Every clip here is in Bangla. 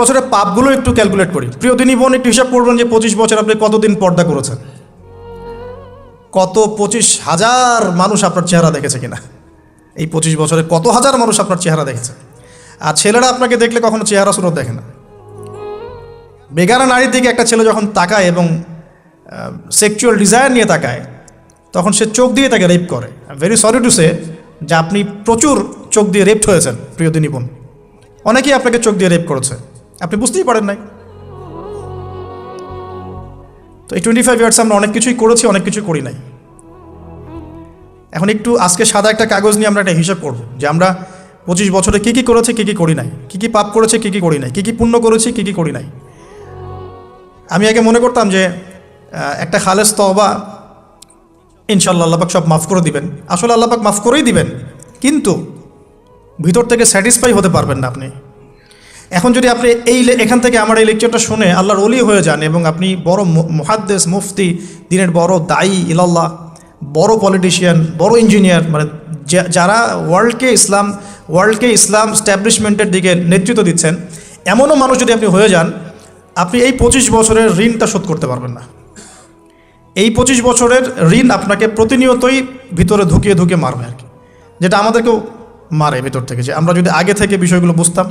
বছরের পাপগুলো একটু ক্যালকুলেট করি। প্রিয় দিনী বোন, একটু হিসাব করবেন যে 25 বছর আপনি কতদিন পর্দা করেছেন, কত 25,000 মানুষ আপনার চেহারা দেখেছে কিনা, এই 25 বছরে কত হাজার মানুষ আপনার চেহারা দেখেছে। আর ছেলেরা আপনাকে দেখলে কখনো চেহারা সুরত দেখে না। বেগানা নারীর দিকে একটা ছেলে যখন তাকায় এবং সেক্সুয়াল ডিজায়ার নিয়ে তাকায়, তখন সে চোখ দিয়ে তাকে রেপ করে। ভেরি সরি টু সে যে আপনি প্রচুর চোখ দিয়ে রেপড হয়েছেন প্রিয় দিনী বোন। অনেকেই আপনাকে চোখ দিয়ে রেপ করেছে, আপনি বুঝতেই পারেন নাই। তো এই 25 ইয়ার্স আমরা অনেক কিছুই করেছি, অনেক কিছুই করি নাই। এখন একটু আজকে সাদা একটা কাগজ নিয়ে আমরা একটা হিসাব করব যে আমরা 25 বছরে কী কী করেছি, কী কী করি নাই, কী কী পাপ করেছে, কী কী করি নাই, কী কী পুণ্য করেছি, কী কী করি নাই। আমি আগে মনে করতাম যে একটা খালেস তওবা ইনশাআল্লাহ আল্লাহ পাক সব মাফ করে দিবেন। আসলে আল্লাহ পাক মাফ করেই দিবেন, কিন্তু ভিতর থেকে স্যাটিসফাই হতে পারবেন না আপনি। এখন যদি আপনি এখান থেকে আমার এই লেকচারটা শুনে আল্লাহর ওলি হয়ে যান এবং আপনি বড় মুহাদ্দিস, মুফতি, দিনের বড় দায়ী ইলাল্লাহ, বড় পলিটিশিয়ান, বড় ইঞ্জিনিয়ার, মানে যারা ওয়ার্ল্ডকে ইসলাম স্ট্যাবলিশমেন্টের দিকে নেতৃত্ব দিচ্ছেন, এমনও মানুষ যদি আপনি হয়ে যান, আপনি এই 25 বছরের ঋণটা শোধ করতে পারবেন না। এই 25 বছরের ঋণ আপনাকে প্রতিনিয়তই ভিতরে ঢুকিয়ে ঢুকিয়ে মারবে আর কি, যেটা আমাদেরকেও মারে ভিতর থেকে। যে আমরা যদি আগে থেকে বিষয়গুলো বুঝতাম,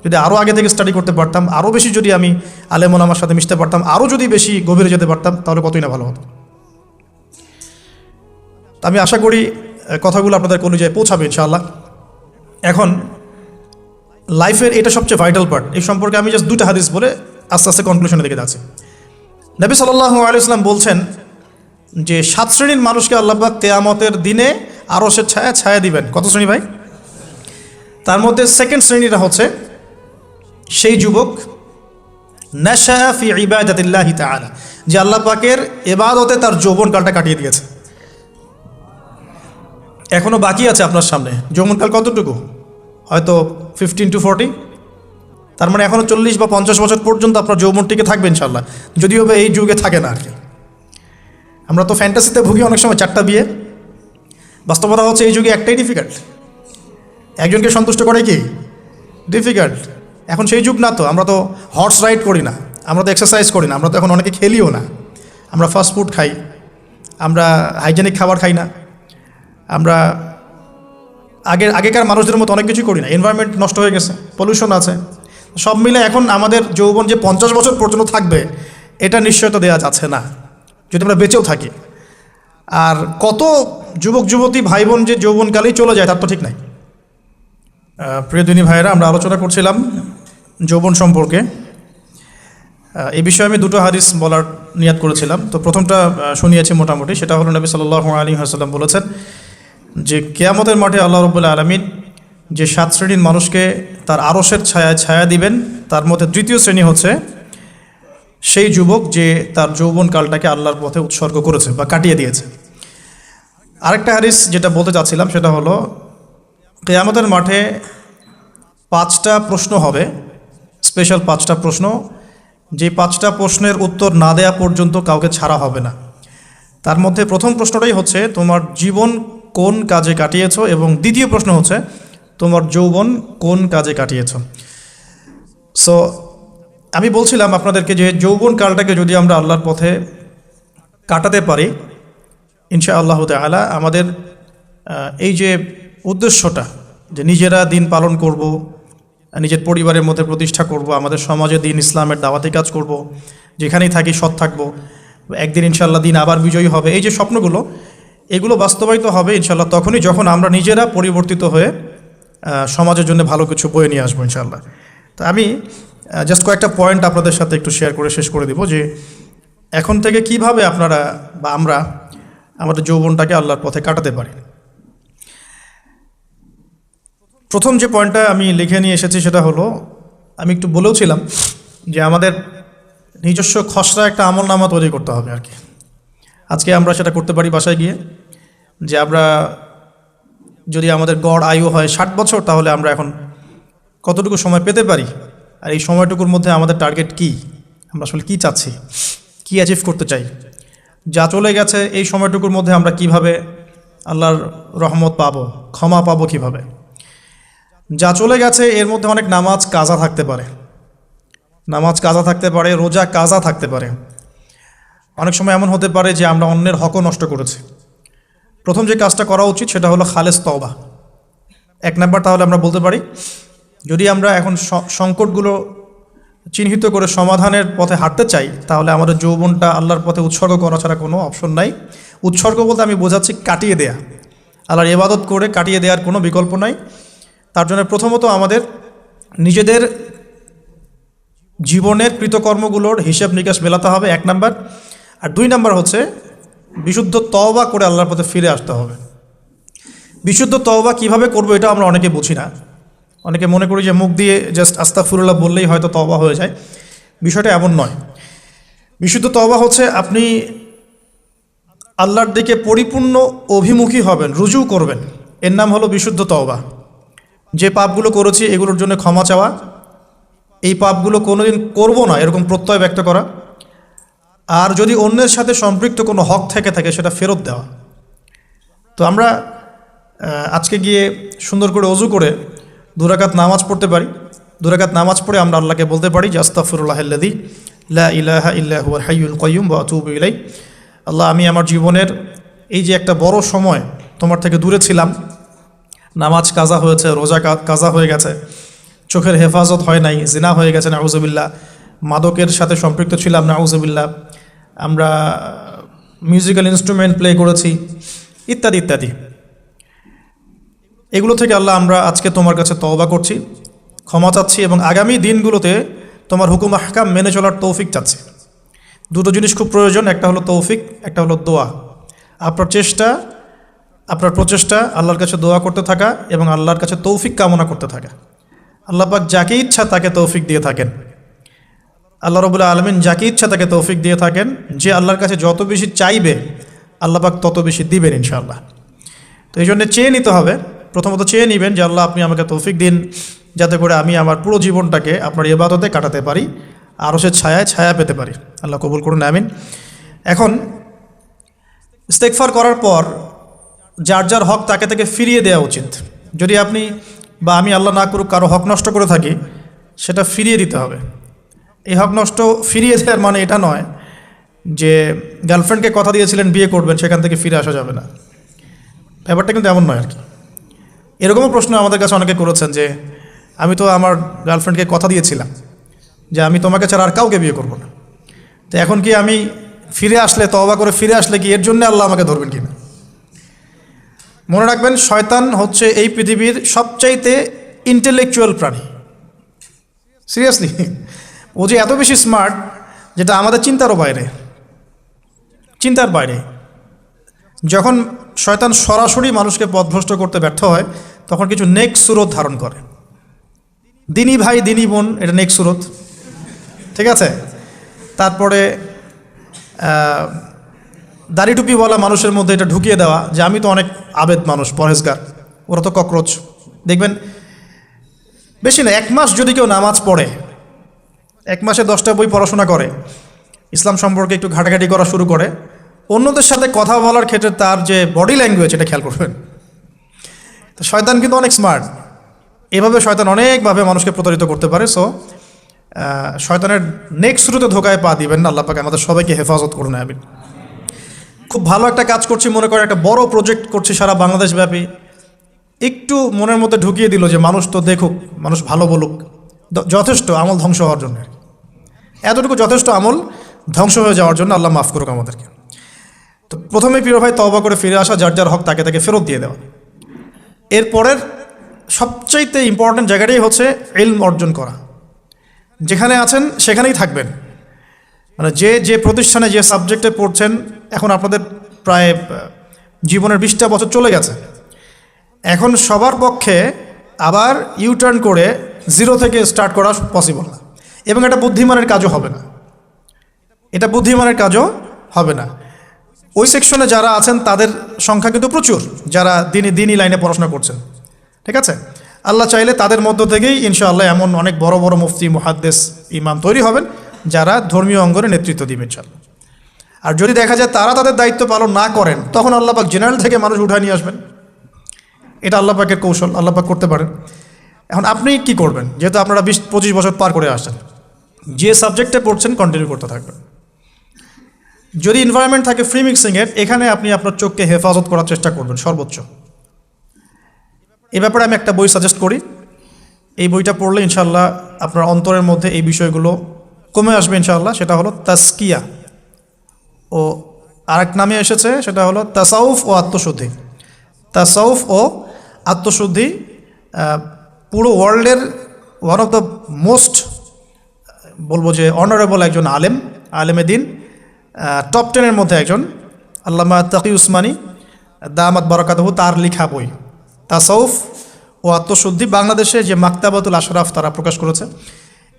যদি আরও আগে থেকে স্টাডি করতে পারতাম, আরও বেশি যদি আমি আলেম ওলামার সাথে মিশতে পারতাম, আরও যদি বেশি গভীরে যেতে পারতাম, তাহলে কতই না ভালো হতো। তো আমি আশা করি কথাগুলো আপনাদের কলিজায় পৌঁছাবে ইনশাআল্লাহ। এখন লাইফের এটা সবচেয়ে ভাইটাল পার্ট। এই সম্পর্কে আমি জাস্ট 2টা হাদিস বলে আস্তে আস্তে কনক্লুশনের দিকে যাচ্ছি। নবী সাল্লাল্লাহু আলাইহি ওয়াসাল্লাম বলছেন যে 7 শ্রেণীর মানুষকে আল্লাহ পাক কিয়ামতের দিনে আরশের ছায়া দিবেন। কত শ্রেণী ভাই? তার মধ্যে সেকেন্ড শ্রেণীটা হচ্ছে সেই যুবক নাশা ফি ইবাদাতিল্লাহি তাআলা, যে আল্লাহ পাকের ইবাদতে তার যৌবনকালটা কাটিয়ে দিয়েছে। এখনও বাকি আছে আপনার সামনে। যৌবনকাল কতটুকু? হয়তো 15 to 40। তার মানে এখনও 40 বা 50 বছর পর্যন্ত আপনার যৌবনটিকে থাকবে ইনশাল্লাহ, যদিও এই যুগে থাকে না আর কি। আমরা তো ফ্যান্টাসিতে ভুগি অনেক সময়, 4টা বিয়ে। বাস্তবতা হচ্ছে এই যুগে একটাই ডিফিকাল্ট। একজনকে সন্তুষ্ট করে কি ডিফিকাল্ট। এখন সেই যুগ না তো, আমরা তো হর্স রাইড করি না, আমরা তো এক্সারসাইজ করি না, আমরা তো এখন অনেকে খেলিও না, আমরা ফাস্ট ফুড খাই, আমরা হাইজেনিক খাবার খাই না, আমরা আগেকার মানুষদের মতো অনেক কিছু করি না। এনভায়রনমেন্ট নষ্ট হয়ে গেছে, পলিউশন আছে, সব মিলে এখন আমাদের যৌবন যে 50 বছর পর্যন্ত থাকবে, এটা নিশ্চয়তা দেওয়া যাচ্ছে না যদি আমরা বেঁচেও থাকি। আর কত যুবক যুবতী ভাই বোন যে যৌবনকালেই চলে যায় তার তো ঠিক নাই। প্রিয় দিনী ভাইয়েরা, আমরা আলোচনা করছিলাম যৌবন সম্পর্কে। এই বিষয়ে আমি 2টো হাদিস বলার নিয়াত করেছিলাম। তো প্রথমটা শুনিয়েছি মোটামুটি, সেটা হলো নবী সাল্লাল্লাহু আলাইহি ওয়াসাল্লাম বলেছেন যে কিয়ামতের মাঠে আল্লাহ রাব্বুল আলামিন যে 7 শ্রেণীর মানুষকে তার আরশের ছায়া দিবেন, তার মধ্যে 3য় শ্রেণী হচ্ছে সেই যুবক যে তার যৌবনকালটাকে আল্লাহর পথে উৎসর্গ করেছে বা কাটিয়ে দিয়েছে। আরেকটা হাদিস যেটা বলতে চাচ্ছিলাম সেটা হলো কিয়ামতের মাঠে 5টা প্রশ্ন হবে, স্পেশাল 5টা প্রশ্ন, যে 5টা প্রশ্নের উত্তর না দেয়া পর্যন্ত কাউকে ছাড়া হবে না। তার মধ্যে প্রথম প্রশ্নটাই হচ্ছে তোমার জীবন কোন কাজে কাটিয়েছো, এবং দ্বিতীয় প্রশ্ন হচ্ছে তোমার যৌবন কোন কাজে কাটিয়েছো। সো আমি বলছিলাম আপনাদেরকে যে যৌবন কালটাকে যদি আমরা আল্লাহর পথে কাটাতে পারি, ইনশাআল্লাহ তাআলা আমাদের এই যে উদ্দেশ্যটা যে নিজেরা দিন পালন করব, নিজের পরিবারের মধ্যে প্রতিষ্ঠা করব, আমাদের সমাজে দিন ইসলামের দাওয়াতি কাজ করব, যেখানেই থাকি সৎ থাকব, একদিন ইনশাআল্লাহ দিন আবার বিজয়ী হবে, এই যে স্বপ্নগুলো, এগুলো বাস্তবায়িত হবে ইনশাআল্লাহ তখনই যখন আমরা নিজেরা পরিবর্তিত হয়ে সমাজের জন্য ভালো কিছু বয়ে নিয়ে আসবো ইনশাআল্লাহ। তো আমি জাস্ট কয়েকটা পয়েন্ট আপনাদের সাথে একটু শেয়ার করে শেষ করে দিব যে এখন থেকে কিভাবে আপনারা বা আমরা আমাদের যৌবনটাকে আল্লাহর পথে কাটাতে পারি। প্রথম যে পয়েন্টটা আমি লিখে নিয়ে এসেছি সেটা হলো, আমি একটু বলেওছিলাম যে আমাদের নিজস্ব খসড়া একটা আমলনামা তৈরি করতে হবে আর কি। আজকে আমরা সেটা করতে পারি বাসায় গিয়ে, যে আমরা যদি আমাদের গড় আয়ু হয় 60 বছর, তাহলে আমরা এখন কতটুকু সময় পেতে পারি, আর এই সময়টুকুর মধ্যে আমাদের টার্গেট কি, আমরা আসলে কী চাচ্ছি, কী অ্যাচিভ করতে চাই, যা চলে গেছে এই সময়টুকুর মধ্যে আমরা কিভাবে আল্লাহর রহমত পাবো, ক্ষমা পাবো কিভাবে, যা চলে গেছে এর মধ্যে অনেক নামাজ কাজা থাকতে পারে, নামাজ কাজা থাকতে পারে, রোজা কাজা থাকতে পারে। অনেক সময় এমন হতে পারে যে আমরা অন্যের হকও নষ্ট করেছি। প্রথম যে কাজটা করা উচিত সেটা হলো খালেস তওবা। 1 নাম্বার তাহলে আমরা বলতে পারি, যদি আমরা এখন সংকটগুলো চিহ্নিত করে সমাধানের পথে হাঁটতে চাই, তাহলে আমাদের যৌবনটা আল্লাহর পথে উৎসর্গ করা ছাড়া কোনো অপশন নাই। উৎসর্গ বলতে আমি বোঝাচ্ছি কাটিয়ে দেয়া, আল্লাহর ইবাদত করে কাটিয়ে দেওয়ার কোনো বিকল্প নাই। তার জন্য প্রথমত আমাদের নিজেদের জীবনের কৃতকর্মগুলোর হিসাব নিকাশ মেলাতে হবে, 1 নাম্বার। আর 2 নাম্বার হচ্ছে বিশুদ্ধ তওবা করে আল্লাহর পথে ফিরে আসতে হবে। বিশুদ্ধ তওবা কিভাবে করবো এটা আমরা অনেকে বুঝি না। অনেকে মনে করি যে মুখ দিয়ে জাস্ট আস্তাগফিরুল্লাহ বললেই হয়তো তওবা হয়ে যায়। বিষয়টা এমন নয়। বিশুদ্ধ তওবা হচ্ছে আপনি আল্লাহর দিকে পরিপূর্ণ অভিমুখী হবেন, রুজু করবেন, এর নাম হলো বিশুদ্ধ তওবা। যে পাপগুলো করেছি এগুলোর জন্য ক্ষমা চাওয়া, এই পাপগুলো কোনোদিন করব না এরকম প্রত্যয় ব্যক্ত করা, আর যদি অন্যের সাথে সম্পৃক্ত কোনো হক থেকে থাকে সেটা ফেরত দেওয়া। তো আমরা আজকে গিয়ে সুন্দর করে অজু করে 2 রাকাত নামাজ পড়তে পারি। 2 রাকাত নামাজ পড়ে আমরা আল্লাহকে বলতে পারি যে আস্তাগফিরুল্লাহাল্লাযী লা ইলাহা ইল্লা হুয়াল হাইয়ুল কাইয়্যুম ওয়া আতুবু ইলাইহি। আল্লাহ, আমি আমার জীবনের এই যে একটা বড় সময় তোমার থেকে দূরে ছিলাম, নামাজ কাজা হয়েছে, রোজা কাজা হয়ে গেছে, চোখের হেফাজত হয় নাই, জিনা হয়ে গেছে নাউজুবিল্লাহ, মাদকের সাথে সম্পৃক্ত ছিলাম নাউজুবিল্লাহ, আমরা মিউজিক্যাল ইনস্ট্রুমেন্ট প্লে করেছি, ইত্যাদি ইত্যাদি। এগুলো থেকে আল্লাহ আমরা আজকে তোমার কাছে তওবা করছি, ক্ষমা চাচ্ছি, এবং আগামী দিনগুলোতে তোমার হুকুম আহকাম মেনে চলার তৌফিক চাচ্ছি। 2টো জিনিস খুব প্রয়োজন, একটা হলো তৌফিক, একটা হলো দোয়া। আপনার প্রচেষ্টা আল্লাহর কাছে দোয়া করতে থাকা এবং আল্লাহর কাছে তৌফিক কামনা করতে থাকা। আল্লাহ পাক যাকে ইচ্ছা তাকে তৌফিক দিয়ে থাকেন। আল্লাহ রাব্বুল আলামিন যাকে ইচ্ছা তাকে তৌফিক দিয়ে থাকেন। যে আল্লাহর কাছে যত বেশি চাইবে আল্লাহ পাক তত বেশি দিবেন ইনশাআল্লাহ। তো এই জন্য চেয়ে নিতে হবে, প্রথমত চেয়ে নেবেন যে আল্লাহ আপনি আমাকে তৌফিক দিন যাতে করে আমি আমার পুরো জীবনটাকে আপনার ইবাদতে কাটাতে পারি, আরও সে ছায়া পেতে পারি। আল্লাহ কবুল করুন, আমিন। এখন ইস্তেগফার করার পর যার যার হক তাকে তাকে ফিরিয়ে দেওয়া উচিত। যদি আপনি বা আমি আল্লাহ না করুক কারো হক নষ্ট করে থাকি, সেটা ফিরিয়ে দিতে হবে। এই হক নষ্ট ফিরিয়ে দেওয়ার মানে এটা নয় যে গার্লফ্রেন্ডকে কথা দিয়েছিলেন বিয়ে করবেন, সেখান থেকে ফিরে আসা যাবে না। ব্যাপারটা কিন্তু এমন নয় আর কি। এরকমও প্রশ্ন আমাদের কাছে অনেকে করেছেন যে আমি তো আমার গার্লফ্রেন্ডকে কথা দিয়েছিলাম যে আমি তোমাকে ছাড়া আর কাউকে বিয়ে করব না, তো এখন কি আমি ফিরে আসলে, তওবা করে ফিরে আসলে কি এর জন্য আল্লাহ আমাকে ধরবেন কিনা? মনে রাখবেন, শয়তান হচ্ছে এই পৃথিবীর সবচাইতে ইন্টেলেকচুয়াল প্রাণী। সিরিয়াসলি, ও যে এত বেশি স্মার্ট যেটা আমাদের চিন্তার বাইরে। যখন শয়তান সরাসরি মানুষকে পথভ্রষ্ট করতে ব্যর্থ হয় তখন কিছু নেক সুরত ধারণ করে। দিনী ভাই দিনী বোন, এটা নেক সুরত, ঠিক আছে। তারপরে দাড়ি টুপিওয়ালা মানুষের মধ্যে এটা ঢুকিয়ে দেওয়া যে আমি তো অনেক আবেদ মানুষ, পরহেজগার, ওরা তো ককরোচ। দেখবেন বেশি না, 1 মাস যদি কেউ নামাজ পড়ে, 1 মাসে 10টা বই পড়াশোনা করে, ইসলাম সম্পর্কে একটু ঘাটাঘাটি করা শুরু করে, অন্যদের সাথে কথা বলার ক্ষেত্রে তার যে বডি ল্যাঙ্গুয়েজ এটা খেয়াল করবেন। তো শয়তান কিন্তু অনেক স্মার্ট, এভাবে শয়তান অনেকভাবে মানুষকে প্রতারিত করতে পারে। সো শয়তানের নেক্সট শুরুতে ধোকায় পা দিবেন না। আল্লাহ পাক আমাদের সবাইকে হেফাজত করুন, আমিন। খুব ভালো একটা কাজ করছি মনে করেন, একটা বড় প্রজেক্ট করছি সারা বাংলাদেশ ব্যাপী, একটু মনের মধ্যে ঢুকিয়ে দিল যে মানুষ তো দেখুক, মানুষ ভালো বলুক, যথেষ্ট আমল ধ্বংস হওয়ার জন্য। এতটুকু যথেষ্ট আমল ধ্বংস হয়ে যাওয়ার জন্য। আল্লাহ মাফ করুক আমাদেরকে। তো প্রথমে প্রিয় ভাই তওবা করে ফিরে আসা, যার যার হক তাকে তাকে ফেরত দিয়ে দেওয়া। এরপরের সবচাইতে ইম্পর্ট্যান্ট জায়গাটাই হচ্ছে ইলম অর্জন করা। যেখানে আছেন সেখানেই থাকবেন, মানে যে প্রতিষ্ঠানে যে সাবজেক্টে পড়ছেন, এখন আপনাদের প্রায় জীবনের 20টা বছর চলে গেছে। এখন সবার পক্ষে আবার ইউটার্ন করে 0 থেকে স্টার্ট করা পসিবল না, এবং এটা বুদ্ধিমানের কাজও হবে না। ওই সেকশনে যারা আছেন তাদের সংখ্যা কিন্তু প্রচুর, যারা দিনই লাইনে পড়াশোনা করছেন, ঠিক আছে। আল্লাহ চাইলে তাদের মধ্য থেকেই ইনশাআল্লাহ এমন অনেক বড় বড় মুফতি, মুহাদ্দিস, ইমাম তৈরি হবেন যারা ধর্মীয় অঙ্গনে নেতৃত্ব দিবেন ইনশাআল্লাহ। আর যদি দেখা যায় তারা তাদের দায়িত্ব পালন না করেন, তখন আল্লাহ পাক জেনারেল থেকে মানুষ উঠায় নিয়ে আসবেন। এটা আল্লাহ পাকের কৌশল, আল্লাহ পাক করতে পারেন। এখন আপনি কি করবেন? যেহেতু আপনারা 20-25 বছর পার করে আসছেন, যে সাবজেক্টে পড়ছেন কন্টিনিউ করতে থাকবেন। যদি এনভায়রনমেন্ট থাকে ফ্রি মিক্সিংয়ের, এখানে আপনি আপনার চোখকে হেফাজত করার চেষ্টা করবেন সর্বোচ্চ। এ ব্যাপারে আমি একটা বই সাজেস্ট করি, এই বইটা পড়লে ইনশাল্লাহ আপনার অন্তরের মধ্যে এই বিষয়গুলো কমে আসবে ইনশাআল্লাহ। সেটা হলো তাসকিয়া, ও আরেক নামে এসেছে, সেটা হলো তাসাউফ ও আত্মশুদ্ধি। তাসাউফ ও আত্মশুদ্ধি পুরো ওয়ার্ল্ডের ওয়ান অফ দ্য মোস্ট, বলবো যে অনারেবল একজন আলেমে দিন, টপ 10-এর মধ্যে একজন, আল্লামা তাকি উসমানী দামাত বারাকাতুহু, তার লেখা বই তাসাউফ ও আত্মশুদ্ধি। বাংলাদেশে যে মাকতাবাতুল আশরাফ তারা প্রকাশ করেছে।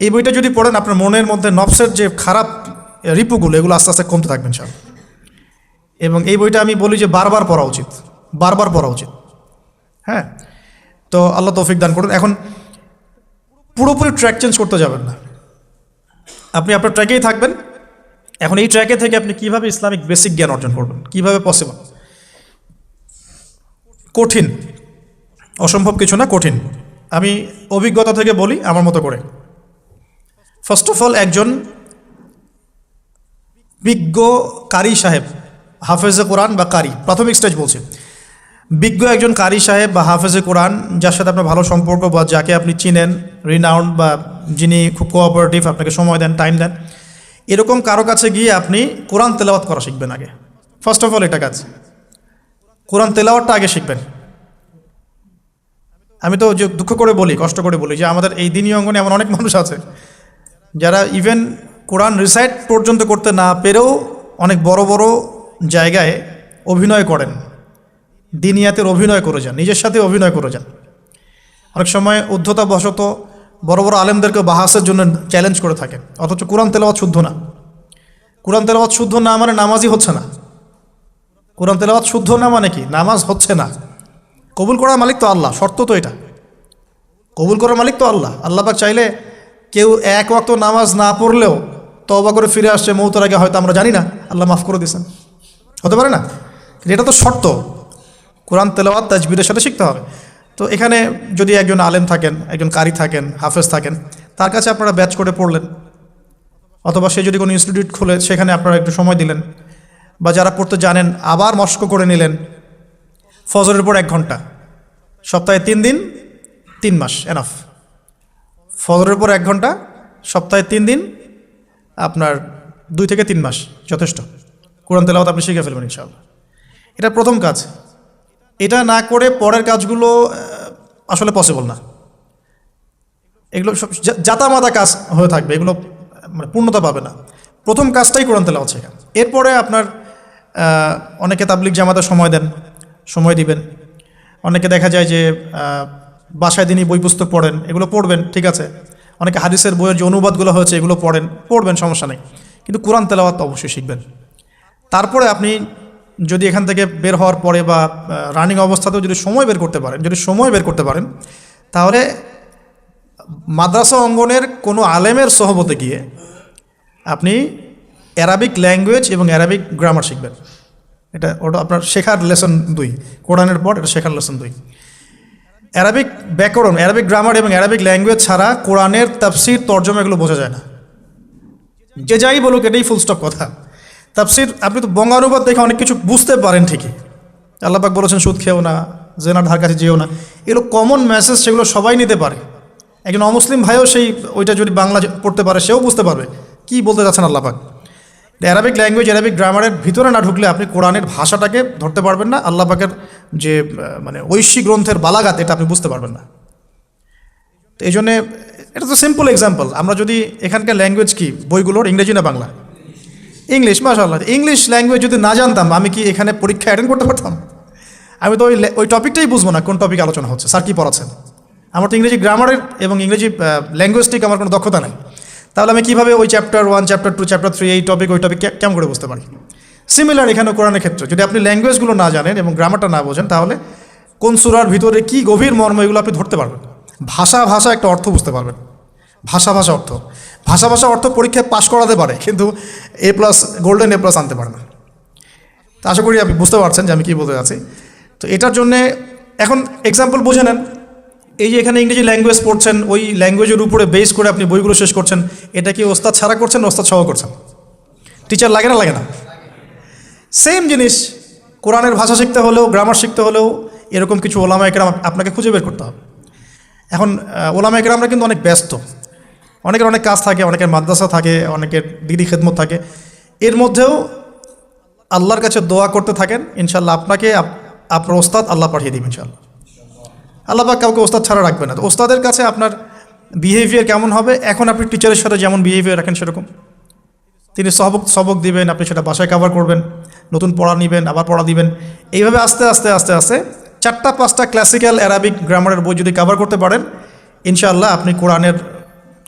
এই বইটা যদি পড়েন, আপনার মনের মধ্যে নফসের যে খারাপ রিপুগুলো, এগুলো আস্তে আস্তে কমতে থাকবেন সব। এবং এই বইটা আমি বলি যে বারবার পড়া উচিত। হ্যাঁ, তো আল্লাহ তৌফিক দান করুন। এখন পুরোপুরি ট্র্যাক চেঞ্জ করতে যাবেন না, আপনি আপনার ট্র্যাকেই থাকবেন। এখন এই ট্র্যাকে থেকে আপনি কিভাবে ইসলামিক বেসিক জ্ঞান অর্জন করবেন, কিভাবে পসিবল? কঠিন, অসম্ভব কিছু না, কঠিন। আমি অভিজ্ঞতা থেকে বলি আমার মতো করে। ফার্স্ট অফ অল, একজন বিজ্ঞ কারি সাহেব, হাফেজে কোরআন বা কারি, প্রাথমিক স্টেজ বলছি, বিজ্ঞ একজন কারি সাহেব বা হাফেজে কোরআন, যার সাথে আপনার ভালো সম্পর্ক বা যাকে আপনি চিনেন, রিনাউন্ড বা যিনি খুব কোঅপারেটিভ, আপনাকে সময় দেন, টাইম দেন, এরকম কারো কাছে গিয়ে আপনি কোরআন তেলাওয়াত করা শিখবেন আগে। ফার্স্ট অফ অল এটা কাজ, কোরআন তেলাওয়াতটা আগে শিখবেন। আমি তো যে দুঃখ করে বলি, কষ্ট করে বলি যে আমাদের এই দিনী অঙ্গনে এমন অনেক মানুষ আছে যারা ইভেন কোরআন রিসাইট পর্যন্ত করতে না পেরেও অনেক বড় বড় জায়গায় অভিনয় করেন, দিনিয়াতের অভিনয় করে যান, নিজের সাথে অভিনয় করে যান। অনেক সময় উদ্ধতাবশত বড় বড় আলেমদেরকে বাহাসের জন্য চ্যালেঞ্জ করে থাকেন, অথচ কোরআন তেলাওয়াত শুদ্ধ না। কোরআন তেলাওয়াত শুদ্ধ না মানে নামাজই হচ্ছে না। কোরআন তেলাওয়াত শুদ্ধ না মানে কি? নামাজ হচ্ছে না। কবুল করার মালিক তো আল্লাহ, শর্ত তো এটা। কবুল করার মালিক তো আল্লাহ। আল্লাহ পাক চাইলে কেউ এক ওয়াক্ত নামাজ না পড়লেও তওবা করে ফিরে আসছে মৌতের আগে, হয়তো আমরা জানি না, আল্লাহ মাফ করে দিয়েছেন, হতে পারে না? এটা তো শর্ত। কোরআন তেলাওয়াত তাজবিদের সাথে শিখতে হবে। তো এখানে যদি একজন আলেম থাকেন, একজন কারি থাকেন, হাফেজ থাকেন, তার কাছে আপনারা ব্যাচ করে পড়লেন, অথবা সে যদি কোনো ইনস্টিটিউট খোলে সেখানে আপনারা একটু সময় দিলেন, বা যারা পড়তে জানেন আবার মস্ক করে নিলেন। ফজরের পর 1 ঘন্টা, সপ্তাহে 3 দিন, 3 মাস এনাফ। ফজরের পর 1 ঘন্টা, সপ্তাহে 3 দিন, আপনার 2 থেকে 3 মাস যথেষ্ট। কোরআন তেলাওয়াত আপনি শিখে ফেলবেন ইনশাআল্লাহ। এটা প্রথম কাজ। এটা না করে পরের কাজগুলো আসলে পসিবল না। এগুলো সব জাতামাতা কাজ হয়ে থাকবে, এগুলো মানে পূর্ণতা পাবে না। প্রথম কাজটাই কোরআন তেলাওয়াত শেখা। এরপরে আপনার অনেকে তাবলিগ জামাতে সময় দিবেন। অনেকে দেখা যায় যে বাসায় দিনই বই পুস্তক পড়েন, এগুলো পড়বেন, ঠিক আছে। অনেকে হাদিসের বইয়ের যে অনুবাদগুলো হয়েছে এগুলো পড়বেন, সমস্যা নেই। কিন্তু কোরআন তেলাওয়াত অবশ্যই শিখবেন। তারপরে আপনি যদি এখান থেকে বের হওয়ার পরে বা রানিং অবস্থাতেও যদি সময় বের করতে পারেন, তাহলে মাদ্রাসা অঙ্গনের কোনো আলেমের সহবতে গিয়ে আপনি অ্যারাবিক ল্যাঙ্গুয়েজ এবং অ্যারাবিক গ্রামার শিখবেন। ওটা আপনার শেখার লেসন 2, কোরআনের পর এটা শেখার লেসন 2। অ্যারাবিক ব্যাকরণ, অ্যারাবিক গ্রামার এবং অ্যারাবিক ল্যাঙ্গুয়েজ ছাড়া কোরআনের তাফসির, তর্জমা এগুলো বোঝা যায় না। যে যাই বলুক, এটাই ফুল স্টপ কথা। তাফসির আপনি তো বঙ্গানুবাদ দেখে অনেক কিছু বুঝতে পারেন ঠিকই। আল্লাহ পাক বলেছেন সুদ খেও না, জেনার ধার কাছে যেও না, এগুলো কমন মেসেজ, সেগুলো সবাই নিতে পারে। একজন অমুসলিম ভাইও ওইটা যদি বাংলা পড়তে পারে, সেও বুঝতে পারবে কী বলতে যাচ্ছেন আল্লাহ পাক। অ্যারাবিক ল্যাঙ্গুয়েজ, অ্যারাবিক গ্রামারের ভিতরে না ঢুকলে আপনি কোরআনের ভাষাটাকে ধরতে পারবেন না। আল্লাহ পাকের যে মানে ঐশী গ্রন্থের বালাগাত, এটা আপনি বুঝতে পারবেন না। তো এই জন্যে এটা তো সিম্পল এক্সাম্পল। আমরা যদি এখানকার ল্যাঙ্গুয়েজ কি বইগুলোর, ইংরেজি না বাংলা? ইংলিশ। মাশাআল্লাহ, ইংলিশ ল্যাঙ্গুয়েজ যদি না জানতাম, আমি কি এখানে পরীক্ষা অ্যাটেন্ড করতে পারতাম? আমি তো ওই টপিকটাই বুঝবো না, কোন টপিক আলোচনা হচ্ছে, স্যার কী পড়াচ্ছেন। আমার তো ইংরেজি গ্রামারের এবং ইংরেজি ল্যাঙ্গুয়েজটিক আমার কোনো দক্ষতা নেই। তাহলে আমি কীভাবে ওই চ্যাপ্টার 1, চ্যাপ্টার 2, চ্যাপ্টার 3, এই টপিক ওই টপিক কেমন করে বুঝতে পারি? সিমিলার এখানে কোরআনের ক্ষেত্রে যদি আপনি ল্যাঙ্গুয়েজগুলো না জানেন এবং গ্রামারটা না বোঝেন, তাহলে কোন সূরার ভিতরে কী গভীর মর্ম, এগুলো আপনি ধরতে পারবেন। ভাষা একটা অর্থ বুঝতে পারবেন। ভাষা অর্থ পরীক্ষায় পাশ করাতে পারে, কিন্তু A+, গোল্ডেন A+ আনতে পারে না। তো আশা করি আপনি বুঝতে পারছেন যে আমি কী বলতে যাচ্ছি। তো এটার জন্যে এখন এক্সাম্পল বুঝে নেন। এই যে এখানে ইংরেজি ল্যাঙ্গুয়েজ পড়ছেন, ওই ল্যাঙ্গুয়েজের উপরে বেস করে আপনি বইগুলো শেষ করছেন, এটা কি ওস্তাদ ছাড়া করছেন না ওস্তাদ সহ করছেন? টিচার লাগে না লাগে না? সেম জিনিস কোরআনের ভাষা শিখতে হলেও, গ্রামার শিখতে হলেও এরকম কিছু ওলামা একরাম আপনাকে খুঁজে বের করতে হবে। এখন ওলামা একরামরা কিন্তু অনেক ব্যস্ত, অনেকের অনেক কাজ থাকে, অনেকের মাদ্রাসা থাকে, অনেকের দিদি খেদমত থাকে। এর মধ্যেও আল্লাহর কাছে দোয়া করতে থাকেন, ইনশাল্লাহ আপনাকে আপনার ওস্তাদ আল্লাহ পাঠিয়ে দিবেন ইনশাল্লাহ। আল্লাহ পাক কাউকে ওস্তাদ ছাড়া রাখবে না। তো ওস্তাদের কাছে আপনার বিহেভিয়ার কেমন হবে? এখন আপনি টিচারের সাথে যেমন বিহেভিয়ার রাখেন সেরকম তিনি সবক দিবেন, আপনি সেটা বাসায় কভার করবেন, নতুন পড়া নেবেন, আবার পড়া দিবেন। এইভাবে আস্তে আস্তে আস্তে আস্তে 4-5টা ক্লাসিক্যাল অ্যারাবিক গ্রামারের বই যদি কভার করতে পারেন, ইনশাআল্লাহ আপনি কোরআনের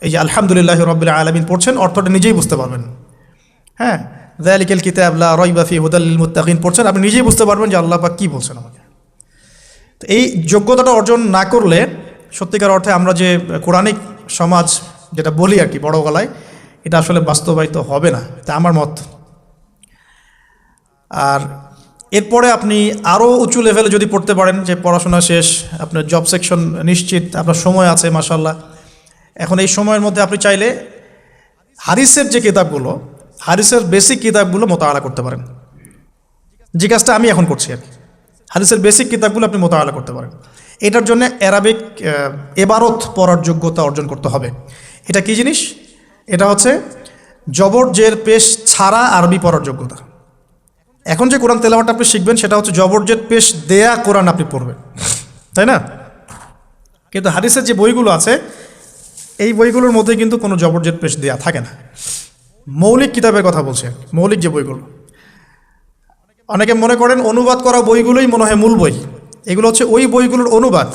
এই যে আলহামদুলিল্লাহি রাব্বিল আলামিন পড়ছেন, অর্থটা নিজেই বুঝতে পারবেন। হ্যাঁ, যালিকাল কিতাব লা রাইবা ফিহি হুদাল লিল মুত্তাকিন পড়ছেন, আপনি নিজেই বুঝতে পারবেন যে আল্লাহ পাক কী বলছেন আমাকে। তো এই যোগ্যতাটা অর্জন না করলে সত্যিকার অর্থে আমরা যে কোরআনিক সমাজ যেটা বলি আর কি বড় গলায়, এটা আসলে বাস্তবায়িত হবে না, তা আমার মত। আর এরপরে আপনি আরও উঁচু লেভেলে যদি পড়তে পারেন, যে পড়াশোনা শেষ, আপনার জব সেকশন নিশ্চিত, আপনার সময় আছে মাশাআল্লাহ, এখন এই সময়ের মধ্যে আপনি চাইলে হাদিসের যে কিতাবগুলো, হাদিসের বেসিক কিতাবগুলো মোতালা করতে পারেন। যে কাজটা আমি এখন করছি আর কি, হাদিসের বেসিক কিতাবগুলো আপনি মোতালা করতে পারেন। এটার জন্য অ্যারাবিক এবারত পড়ার যোগ্যতা অর্জন করতে হবে। এটা কি জিনিস? এটা হচ্ছে জবর জের পেশ ছাড়া আরবি পড়ার যোগ্যতা। এখন যে কোরআন তেলাওয়াতটা আপনি শিখবেন সেটা হচ্ছে জবর জের পেশ দেয়া কোরআন আপনি পড়বেন, তাই না? কিন্তু হাদিসের যে বইগুলো আছে এই বইগুলোর মধ্যে কিন্তু কোনো জবর জের পেশ দেয়া থাকে না। মৌলিক কিতাবের কথা বলছে, মৌলিক যে বইগুলো। অনেকে মনে করেন অনুবাদ করা বইগুলোই মনে হয় মূল বই। এগুলো হচ্ছে ওই বইগুলোর অনুবাদ,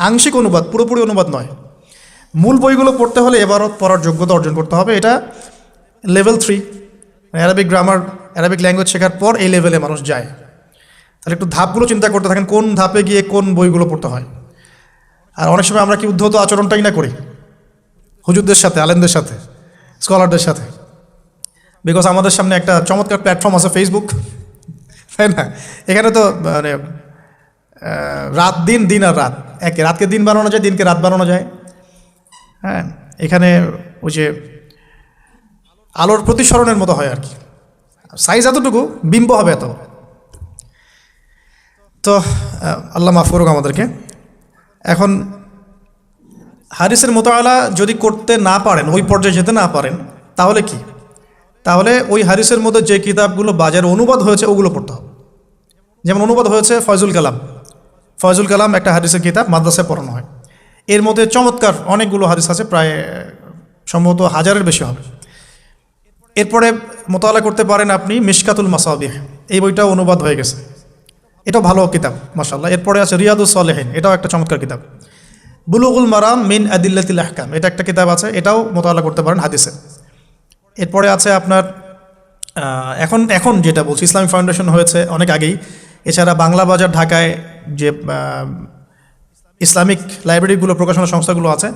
আংশিক অনুবাদ, পুরোপুরি অনুবাদ নয়। মূল বইগুলো পড়তে হলে এবারত পড়ার যোগ্যতা অর্জন করতে হবে। এটা level 3, Arabic grammar, Arabic language শেখার পর এই লেভেলে মানুষ যায়। তাহলে একটু ধাপগুলো চিন্তা করতে থাকেন, কোন ধাপে গিয়ে কোন বইগুলো পড়তে হয়। আর অনেক সময় আমরা কি উদ্ধত আচরণটাই না করি হুজুরদের সাথে, আলেমদের সাথে, স্কলারদের সাথে। বিকজ আমাদের সামনে একটা চমৎকার প্ল্যাটফর্ম আছে ফেসবুক, তাই না? এখানে তো মানে রাত দিন, দিন আর রাত, একে রাতকে দিন বানানো যায়, দিনকে রাত বানানো যায়। হ্যাঁ, এখানে ওই যে আলোর প্রতিসরণের মতো হয় আর কি, সাইজ এতটুকু, বিম্ব হবে এত। তো আল্লাহ মাফ করুক আমাদেরকে। এখন হাদিসের মোতালা যদি করতে না পারেন, ওই পর্যায়ে যেতে না পারেন, তাহলে কি? তাহলে ওই হাদিসের মধ্যে যে কিতাবগুলো বাজারে অনুবাদ হয়েছে ওগুলো পড়তে হবে। যেমন অনুবাদ হয়েছে ফয়জুল কালাম। ফয়জুল কালাম একটা হাদিসের কিতাব, মাদ্রাসায় পড়ানো হয়। এর মধ্যে চমৎকার অনেকগুলো হাদিস আছে, প্রায় সম্ভবত 1000-এর বেশি হবে। এরপরে মোতালা করতে পারেন আপনি মিশকাতুল মাসাবিহ, এই বইটাও অনুবাদ হয়ে গেছে, এটাও ভালো কিতাব মাশাআল্লাহ। এরপরে আছে রিয়াদুস সালেহিন, এটাও একটা চমৎকার কিতাব। বুলুগুল মারাম মিন আদিল্লাতিল আহকাম, এটা একটা কিতাব আছে, এটাও মোতালা করতে পারেন হাদিসে। এরপরে আছে আপনার এখন যেটা বলছি, ইসলামিক ফাউন্ডেশন হয়েছে অনেক আগেই। এছাড়া বাংলা বাজার ঢাকায় যে ইসলামিক লাইব্রেরিগুলো, প্রকাশনা সংস্থাগুলো আছে,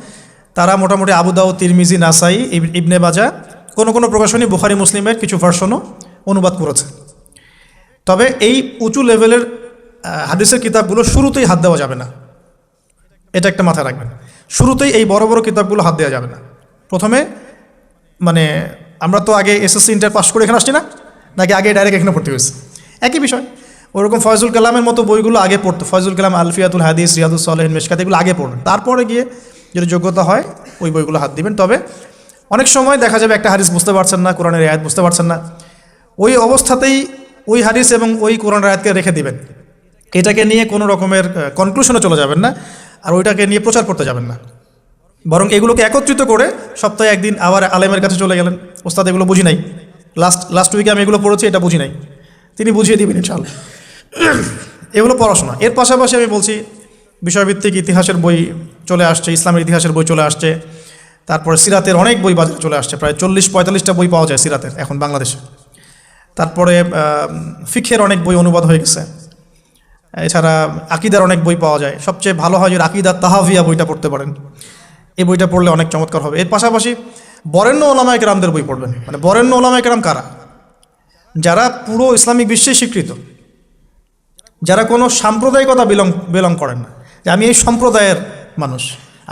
তারা মোটামুটি আবু দাউদ, তিরমিজি, নাসাই, ইবনে মাজা, কোনো প্রকাশনী বুখারী মুসলিমের কিছু ভার্সনও অনুবাদ করেছে। তবে এই উঁচু লেভেলের হাদিসের কিতাবগুলো শুরুতেই হাত দেওয়া যাবে না, এটা একটা মাথায় রাখবেন। শুরুতেই এই বড় বড় কিতাবগুলো হাত দেওয়া যাবে না। প্রথমে মানে আমরা তো আগে এসএসসি ইন্টার পাস করে এখানে আসছি না, নাকি আগে ডাইরেক্ট এখানে পড়তে হয়েছে? একই বিষয়। ওরকম ফয়জুল কালামের মতো বইগুলো আগে পড়তো, ফয়জুল কালাম, আলফিয়াতুল হাদিস, রিয়াদুস সালেহিন, মিশকাত, এগুলো আগে পড়বেন। তারপরে গিয়ে যদি যোগ্যতা হয় ওই বইগুলো হাত দিবেন। তবে অনেক সময় দেখা যাবে একটা হাদিস বুঝতে পারছেন না, কোরআনের আয়াত বুঝতে পারছেন না, ওই অবস্থাতেই ওই হাদিস এবং ওই কোরআনের আয়াতকে রেখে দিবেন। এটাকে নিয়ে কোনো রকমের কনক্লুশনে চলে যাবেন না, আর ওইটাকে নিয়ে প্রচার করতে যাবেন না। বরং এগুলোকে একত্রিত করে সপ্তাহে একদিন আবার আলেমের কাছে চলে গেলেন, ওস্তাদ এগুলো বুঝি নাই, লাস্ট উইকে আমি এগুলো পড়েছি, এটা বুঝি নাই, তিনি বুঝিয়ে দিবেন ইনশাআল্লাহ। এগুলো পড়াশোনা। এর পাশাপাশি আমি বলছি বিষয়ভিত্তিক ইতিহাসের বই চলে আসছে, ইসলামের ইতিহাসের বই চলে আসছে। তারপরে সিরাতের অনেক বই বাজারে চলে আসছে, প্রায় 40-45টা বই পাওয়া যায় সিরাতের এখন বাংলাদেশে। তারপরে ফিকহের অনেক বই অনুবাদ হয়ে গেছে। এছাড়া আকিদার অনেক বই পাওয়া যায়। সবচেয়ে ভালো হয় যে আকিদা তাহাভিয়া বইটা পড়তে পারেন, এই বইটা পড়লে অনেক চমৎকার হবে। এর পাশাপাশি বরেণ্য ওলামায়ে কেরামদের বই পড়বেন। মানে বরেণ্য ওলামায়ে কেরাম কারা? যারা পুরো ইসলামিক বিশ্বে স্বীকৃত, যারা কোনো সাম্প্রদায়িকতা বিলং করেন না, যে আমি এই সম্প্রদায়ের মানুষ,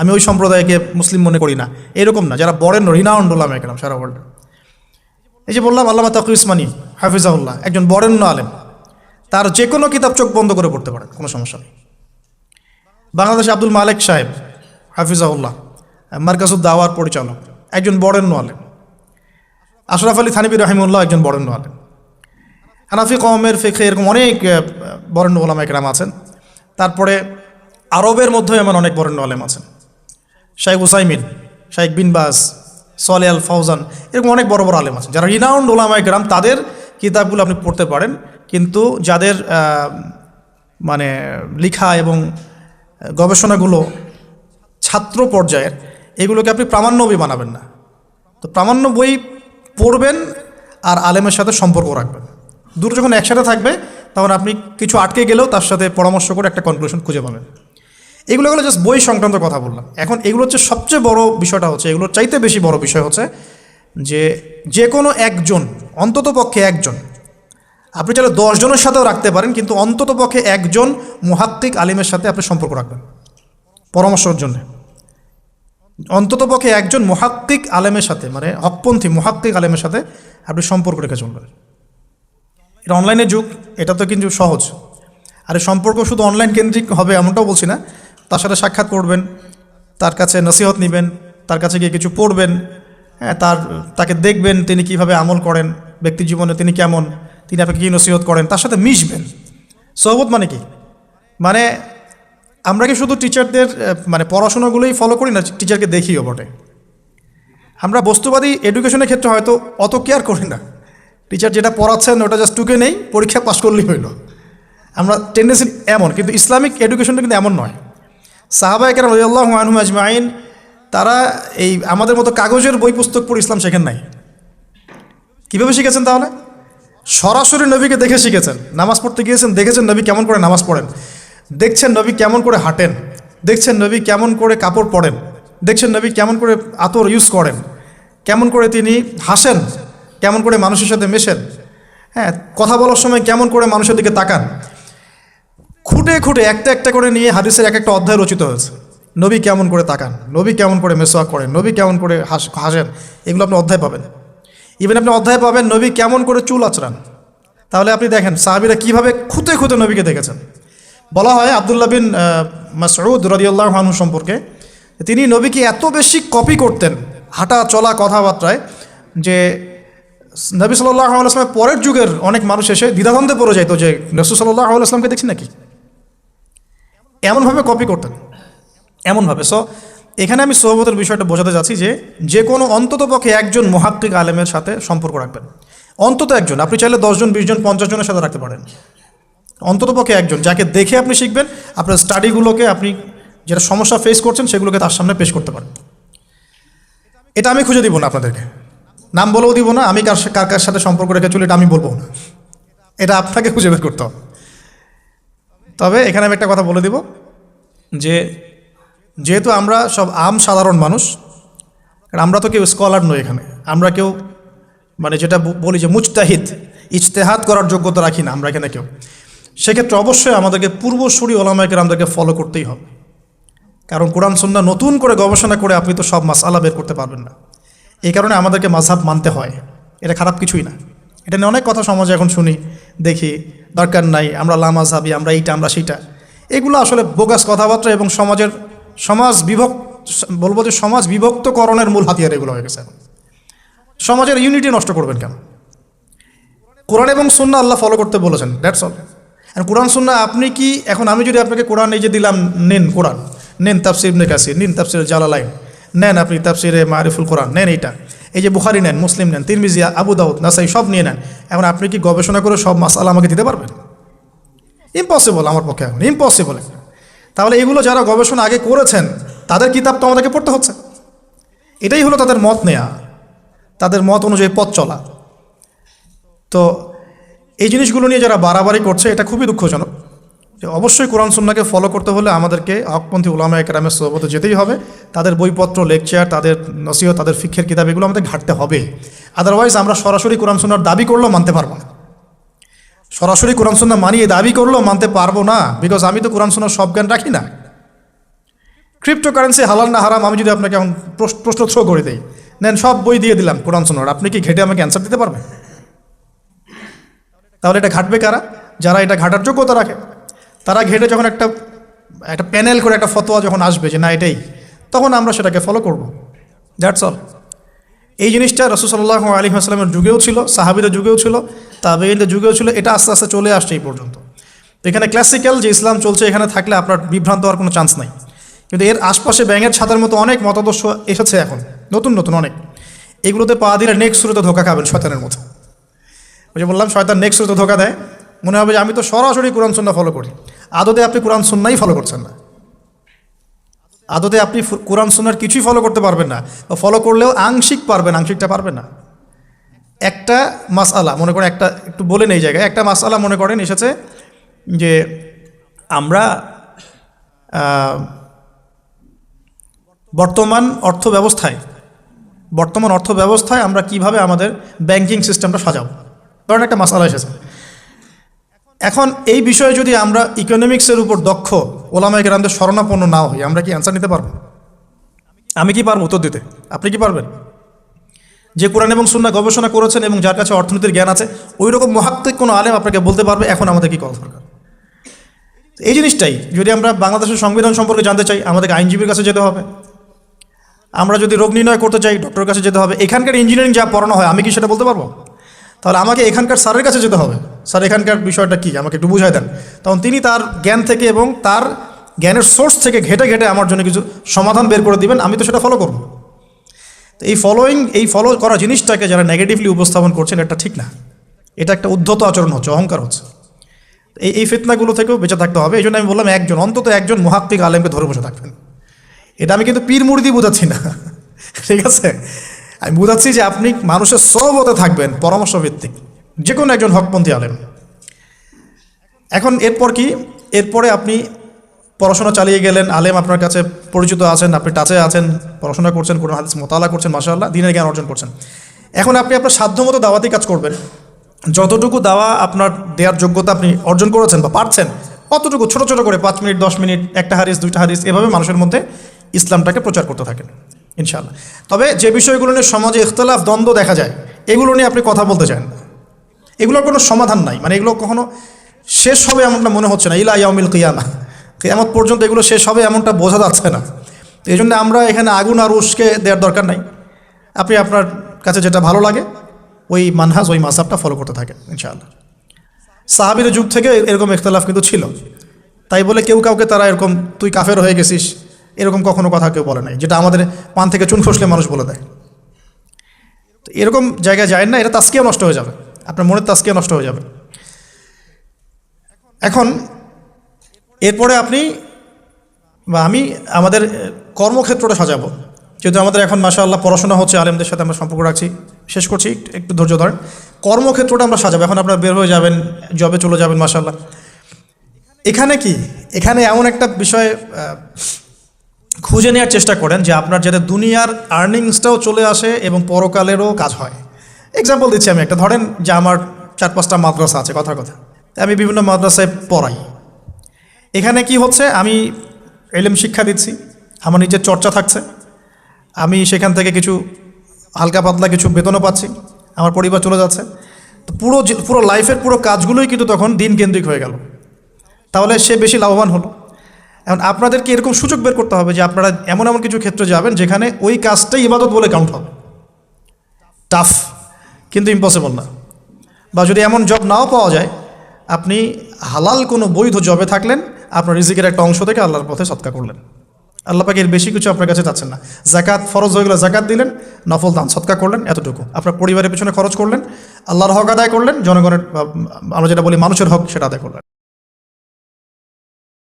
আমি ওই সম্প্রদায়কে মুসলিম মনে করি না, এরকম না, যারা বরেণ্য রিনাউন্ড ওলামা একরাম সারা ওয়ার্ল্ডে। এই যে বললাম আল্লামা তাকি উসমানী হাফিজাহুল্লাহ একজন বরেণ্য আলেম, তার যে কোনো কিতাব চোখ বন্ধ করে পড়তে পারেন, কোনো সমস্যা নেই। বাংলাদেশে আব্দুল মালেক সাহেব হাফিজাহুল্লাহ মার্কাজুদ দাওয়ার পরিচালক, একজন বরেণ্য আলেম। আশরাফ আলী থানভী রহিমউল্লাহ একজন বরেণ্য আলেম। হানাফি কওমের ফিকহে এরকম অনেক বরেণ্য ওলামা একরাম আছেন। তারপরে আরবের মধ্যেও এমন অনেক বরেণ্য আলেম আছেন, শাইখ উসাইমিন, শাইখ বিন বাজ, সলে আল ফাউজান, এরকম অনেক বড় বড় আলেম আছেন যারা রিনাউন্ড ওলামা একরাম। তাদের কিতাবগুলো আপনি পড়তে পারেন, কিন্তু যাদের মানে লিখা এবং গবেষণাগুলো ছাত্র পর্যায়ের, এগুলোকে আপনি প্রামাণ্য বই বানাবেন না। তো প্রামাণ্য বই পড়বেন আর আলেমের সাথে সম্পর্ক রাখবেন। দুটো যখন একসাথে থাকবে তখন আপনি কিছু আটকে গেলেও তার সাথে পরামর্শ করে একটা কনক্লুশন খুঁজে পাবেন। এগুলো জাস্ট বই সংক্রান্ত কথা বললাম। এখন এগুলো হচ্ছে সবচেয়ে বড় বিষয়টা হচ্ছে, এগুলোর চাইতে বেশি বড় বিষয় হচ্ছে যে কোনো একজন, অন্তত পক্ষে একজন, আপনি চাইলে 10 জনের সাথেও রাখতে পারেন, কিন্তু অন্তত পক্ষে একজন মুহাক্কিক আলিমের সাথে আপনি সম্পর্ক রাখবেন পরামর্শের জন্য। অন্তত পক্ষে একজন মুহাক্কিক আলেমের সাথে, মানে হকপন্থী মুহাক্কিক আলেমের সাথে আপনি সম্পর্ক রেখে চলবেন। এটা অনলাইনের যুগ, এটা তো কিন্তু সহজ। আর এই সম্পর্ক শুধু অনলাইন কেন্দ্রিক হবে এমনটাও বলছি না। তার সাথে সাক্ষাৎ করবেন, তার কাছে নসিহত নেবেন, তার কাছে গিয়ে কিছু পড়বেন, হ্যাঁ, তাকে দেখবেন তিনি কিভাবে আমল করেন, ব্যক্তি জীবনে তিনি কেমন, তিনি আপনাকে কী নসিহত করেন, তার সাথে মিশবেন। সোহবত মানে কি? মানে আমরা কি শুধু টিচারদের মানে পড়াশোনাগুলোই ফলো করি না, টিচারকে দেখিও বটে। আমরা বস্তুবাদী এডুকেশনের ক্ষেত্রে হয়তো অত কেয়ার করি না, টিচার যেটা পড়াচ্ছেন ওটা জাস্ট টুকে নেই, পরীক্ষা পাস করলেই হইল। আমরা টেন্ডেন্সি এমন, কিন্তু ইসলামিক এডুকেশনটা কিন্তু এমন নয়। সাহাবা একরাম রাদিয়াল্লাহু আনহুম আজমাইন তারা এই আমাদের মতো কাগজের বই পুস্তক পড়ে ইসলাম শেখেন নাই। কীভাবে শিখেছেন তাহলে? সরাসরি নবীকে দেখে শিখেছেন। নামাজ পড়তে গিয়েছেন, দেখেছেন নবী কেমন করে নামাজ পড়েন, দেখছেন নবী কেমন করে হাঁটেন, দেখছেন নবী কেমন করে কাপড় পরেন, দেখছেন নবী কেমন করে আতর ইউজ করেন, কেমন করে তিনি হাসেন, কেমন করে মানুষের সাথে মেশেন, হ্যাঁ, কথা বলার সময় কেমন করে মানুষের দিকে তাকান। খুঁটে খুঁটে একটা একটা করে নিয়ে হাদিসের এক একটা অধ্যায় রচিত হয়েছে। নবী কেমন করে তাকান, নবী কেমন করে মেসওয়াক করেন, নবী কেমন করে হাসেন, এগুলো আপনি অধ্যায় পাবেন। ইভেন আপনি অধ্যায় পাবেন নবী কেমন করে চুল আঁচড়ান। তাহলে আপনি দেখেন সাহাবীরা কীভাবে খুঁতে খুঁতে নবীকে দেখেছেন। বলা হয় আব্দুল্লাহ বিন মাসউদ রাদিয়াল্লাহু আনহু সম্পর্কে, তিনি নবীকে এত বেশি কপি করতেন হাঁটা চলা কথাবার্তায় যে নবী সাল্লাল্লাহু আলাইহি ওয়াসাল্লামের পরের যুগের অনেক মানুষ এসে দ্বিধাদ্বন্দ্বে পড়ে যেত যে রাসূল সাল্লাল্লাহু আলাইহি ওয়াসাল্লামকে দেখছি নাকি। এমনভাবে কপি করতেন, এমনভাবে। সো এখানে আমি সোহবতের বিষয়টা বোঝাতে যাচ্ছি যে কোনো অন্ততপক্ষে একজন মুহাক্কিক আলেমের সাথে সম্পর্ক রাখবেন। অন্তত একজন, আপনি চাইলে 10 জন 20 জন 50 জনের সাথে রাখতে পারেন। অন্ততপক্ষে একজন যাকে দেখে আপনি শিখবেন, আপনার স্টাডিগুলোকে, আপনি যেটা সমস্যা ফেস করছেন সেগুলোকে তার সামনে পেশ করতে পারেন। এটা আমি খুঁজে দিব না আপনাদেরকে, নাম বলেও দিব না, আমি কার কার সাথে সম্পর্ক রেখে চলি এটা আমি বলবো না, এটা আপনাকে খুঁজে বের করতে হবে। তবে এখানে আমি একটা কথা বলে দিব যে যেহেতু আমরা সব সাধারণ মানুষ, কারণ আমরা তো কেউ স্কলার নই এখানে, আমরা কেউ মানে যেটা বলি যে মুজতাহিদ, ইজতেহাদ করার যোগ্যতা রাখি না আমরা এখানে কেউ। সেক্ষেত্রে অবশ্যই আমাদেরকে পূর্বসূরি ওলামায়ে কেরামদেরকে ফলো করতেই হবে। কারণ কোরআন সুন্নাহ নতুন করে গবেষণা করে আপনি তো সব মাসআলা বের করতে পারবেন না। এই কারণে আমাদেরকে মাযহাব মানতে হয়, এটা খারাপ কিছুই না। এটা নিয়ে অনেক কথা সমাজে এখন শুনি, দেখি, দরকার নাই, আমরা লা মাযহাবি, আমরা এইটা, আমরা সেইটা। এগুলো আসলে বোগাস কথাবার্তা এবং সমাজ বিভক্তকরণের মূল হাতিয়ার এগুলো হয়ে গেছে। সমাজের ইউনিটি নষ্ট করবেন কেন? কোরআন এবং সুন্নাহ আল্লাহ ফলো করতে বলেছেন, দ্যাটস অল। আর কোরআন সুন্নাহ আপনি কি, এখন আমি যদি আপনাকে কোরআন এই যে দিলাম, নেন কোরআন, নেন তাফসির ইবনে কাসির, নেন তাফসির জালালাইন, নেন আপনি তাফসিরে মারিফুল কোরআন, নেন এইটা, এই যে বুখারী নেন, মুসলিম নেন, তিরমিজি, আবু দাউদ, নাসাই সব নিয়ে নেন। এখন আপনি কি গবেষণা করে সব মাসআলা আমাকে দিতে পারবেন? ইম্পসিবল আমার পক্ষে, এখন ইম্পসিবল। তাহলে এগুলো যারা গবেষণা আগে করেছেন তাদের কিতাব তো আমাদেরকে পড়তে হচ্ছে। এটাই হলো তাদের মত নেয়া, তাদের মত অনুযায়ী পথ চলা। তো এই জিনিসগুলো নিয়ে যারা বাড়াবাড়ি করছে এটা খুবই দুঃখজনক। যে অবশ্যই কোরআন সুন্নাহকে ফলো করতে হলে আমাদেরকে হকপন্থী উলামায়ে কেরামের সোহবতে যেতেই হবে। তাদের বইপত্র, লেকচার, তাদের নসিহত, তাদের ফিকহের কিতাব, এগুলো আমাদের ঘাটতে হবে। আদারওয়াইজ আমরা সরাসরি কোরআন সুন্নাহর দাবি করলেও মানতে পারবো না। সরাসরি কোরআন সুন্নাহ মানিয়ে দাবি করলেও মানতে পারবো না, বিকজ আমি তো কোরআন সুন্নাহর সব জ্ঞান রাখি না। ক্রিপ্টোকারেন্সি হালাল না হারাম আমি যদি আপনাকে এখন প্রশ্ন থ্রো করে দিই, নেন সব বই দিয়ে দিলাম কোরআন সুন্নাহর, আপনি কি ঘেটে আমাকে অ্যান্সার দিতে পারবেন? তাহলে এটা ঘাটবে কারা? যারা এটা ঘাটার যোগ্যতা রাখে। তারা ঘেটে যখন একটা প্যানেল করে একটা ফতোয়া যখন আসবে যে না এটাই, তখন আমরা সেটাকে ফলো করব। That's all. এই জিনিসটা রাসূল সাল্লাল্লাহু আলাইহি ওয়াসাল্লামের যুগেও ছিল, সাহাবীদের যুগেও ছিল, তাবেঈনদের যুগেও ছিল। এটা আস্তে আস্তে চলে আসছে এই পর্যন্ত। তো এখানে ক্লাসিক্যাল যে ইসলাম চলছে এখানে থাকলে আপনার বিভ্রান্ত হওয়ার কোনো চান্স নাই। কিন্তু এর আশপাশে ব্যাঙের ছাতার মতো অনেক মতাদর্শ এসেছে এখন, নতুন নতুন অনেক। এগুলোতে পা দিলে নেক্সট শুরুতে ধোকা খাবেন শয়তানের মতো। ওই যে বললাম শয়তান নেক্সট শুরুতে ধোকা দেয়, মনে হবে যে আমি তো সরাসরি কোরআন সুন্নাহ ফলো করি। আদতে আপনি কোরআন সুন্নাহই ফলো করছেন না। আদতে আপনি কোরআন সুন্নাহর কিছুই ফলো করতে পারবেন না, বা ফলো করলেও আংশিক পারবেন, আংশিকটা পারবেন না। একটা মাসআলা মনে করেন, একটু বলেন এই জায়গায়, একটা মাসআলা মনে করেন এসেছে যে আমরা বর্তমান অর্থব্যবস্থায় আমরা কিভাবে আমাদের ব্যাংকিং সিস্টেমটা সাজাবো, ধরেন একটা মাসআলা এসেছে। এখন এই বিষয়ে যদি আমরা ইকোনমিক্সের উপর দক্ষ ওলামায়ে কেরামদের শরণাপন্ন না হই, আমরা কি অ্যান্সার নিতে পারবো? আমি কি পারবো উত্তর দিতে? আপনি কি পারবেন? যে কোরআন এবং সুন্নাহ গবেষণা করেছেন এবং যার কাছে অর্থনীতির জ্ঞান আছে, ওই রকম মুহাক্কিক কোনো আলেম আপনাকে বলতে পারবে এখন আমাদের কী করা দরকার। এই জিনিসটাই যদি আমরা বাংলাদেশের সংবিধান সম্পর্কে জানতে চাই, আমাদেরকে আইনজীবীর কাছে যেতে হবে। আমরা যদি রোগ নির্ণয় করতে চাই, ডক্টরের কাছে যেতে হবে। এখানকার ইঞ্জিনিয়ারিং যা পড়ানো হয় আমি কি সেটা বলতে পারবো? তাহলে আমাকে এখানকার স্যারের কাছে যেতে হবে, স্যার এখানকার বিষয়টা কি আমাকে একটু বুঝাই দেন। তখন তিনি তার জ্ঞান থেকে এবং তার জ্ঞানের সোর্স থেকে ঘেটে ঘেটে আমার জন্য কিছু সমাধান বের করে দিবেন, আমি তো সেটা ফলো করব। তো এই ফলো করা জিনিসটাকে যারা নেগেটিভলি উপস্থাপন করছেন, এটা ঠিক না। এটা একটা উদ্ধত আচরণ হচ্ছে, অহংকার হচ্ছে। এই ফিতনাগুলো থেকেও বেঁচে থাকতে হবে। এই জন্য আমি বললাম অন্তত একজন মুহাক্কিক আলেমকে ধরে বসে থাকবেন। এটা আমি কিন্তু পীর মুরিদি বোঝাচ্ছি না, ঠিক আছে? আমি বোঝাচ্ছি যে আপনি মানুষের সহবতে থাকবেন, পরামর্শ ভিত্তিক, যে কোনো একজন হকপন্থী আলেম। এখন এরপর কি? এরপরে আপনি পড়াশোনা চালিয়ে গেলেন, আলেম আপনার কাছে পরিচিত আছেন, আপনি টাচে আছেন, পড়াশোনা করছেন, কোরআন হাদিস মোতালা করছেন, মাশাআল্লাহ দ্বীনের জ্ঞান অর্জন করছেন। এখন আপনি আপনার সাধ্যমতো দাওয়াতি কাজ করবেন। যতটুকু দাওয়া আপনার দেওয়ার যোগ্যতা আপনি অর্জন করেছেন বা পারছেন, অতটুকু ছোটো ছোটো করে 5 মিনিট 10 মিনিট, একটা হাদিস 2টা হাদিস, এভাবে মানুষের মধ্যে ইসলামটাকে প্রচার করতে থাকেন ইনশাআল্লাহ। তবে যে বিষয়গুলো নিয়ে সমাজে ইখতিলাফ দ্বন্দ্ব দেখা যায়, এগুলো নিয়ে আপনি কথা বলতে চান না। এগুলোর কোনো সমাধান নাই, মানে এগুলো কখনো শেষ হবে এমনটা মনে হচ্ছে না। ইলা ইয়াউমিল কিয়ামা, কিয়ামত পর্যন্ত এগুলো শেষ হবে এমনটা বোঝা যাচ্ছে না। এই জন্য আমরা এখানে আগুন আর উস্কে দেওয়ার দরকার নাই। আপনি আপনার কাছে যেটা ভালো লাগে ওই মানহাজ, ওই মাযহাবটা ফলো করতে থাকেন ইনশাআল্লাহ। সাহাবীর যুগ থেকে এরকম ইখতিলাফ কিন্তু ছিল, তাই বলে কেউ কাউকে তারা এরকম তুই কাফের হয়ে গেছিস এরকম কখনো কথা কেউ বলে নাই, যেটা আমাদের পান থেকে চুন খসলে মানুষ বলে দেয়। তো এরকম জায়গায় যায় না, এটা তাস্কিয়া নষ্ট হয়ে যাবে, আপনার মনের তাস্কিয়া নষ্ট হয়ে যাবে। এখন এরপরে আপনি বা আমি আমাদের কর্মক্ষেত্রটা সাজাবো। যেহেতু আমাদের এখন মাশাআল্লাহ পড়াশোনা হচ্ছে, আলেমদের সাথে আমরা সম্পর্ক রাখছি, শেষ করছি, একটু ধৈর্য ধরেন। কর্মক্ষেত্রটা আমরা সাজাবো। এখন আপনারা বের হয়ে যাবেন, জবে চলে যাবেন মাশাআল্লাহ। এখানে কি, এখানে এমন একটা বিষয় খুঁজে নেওয়ার চেষ্টা করেন যে আপনার যাতে দুনিয়ার আর্নিংসটাও চলে আসে এবং পরকালেরও কাজ হয়। এক্সাম্পল দিচ্ছি আমি একটা, ধরেন যে আমার 4-5টা মাদ্রাসা আছে, কথার কথা, আমি বিভিন্ন মাদ্রাসায় পড়াই। এখানে কি হচ্ছে, আমি ইলম শিক্ষা দিচ্ছি, আমার নিজের চর্চা থাকছে, আমি সেখান থেকে কিছু হালকা পাতলা কিছু বেতনও পাচ্ছি, আমার পরিবার চলে যাচ্ছে। তো পুরো লাইফের পুরো কাজগুলোই কিন্তু তখন দিন কেন্দ্রিক হয়ে গেল। তাহলে সে বেশি লাভবান হলো। এখন আপনাদেরকে এরকম সুযোগ বের করতে হবে যে আপনারা এমন এমন কিছু ক্ষেত্রে যাবেন যেখানে ওই কাজটাই ইবাদত বলে কাউন্ট হবে। টাফ কিন্তু ইম্পসিবল না। বা যদি এমন জব নাও পাওয়া যায়, আপনি হালাল কোনো বৈধ জবে থাকলেন, আপনার রিজিকের একটা অংশ থেকে আল্লাহর পথে সদকা করলেন। আল্লাহ পাক এর বেশি কিছু আপনার কাছে চাচ্ছেন না। যাকাত ফরজ হয়ে গেলে যাকাত দিলেন, নফল দান সদকা করলেন, এতটুকু আপনার পরিবারের পেছনে খরচ করলেন, আল্লাহর হক আদায় করলেন, জনগণের আমরা যেটা বলি মানুষের হক সেটা আদায় করলেন।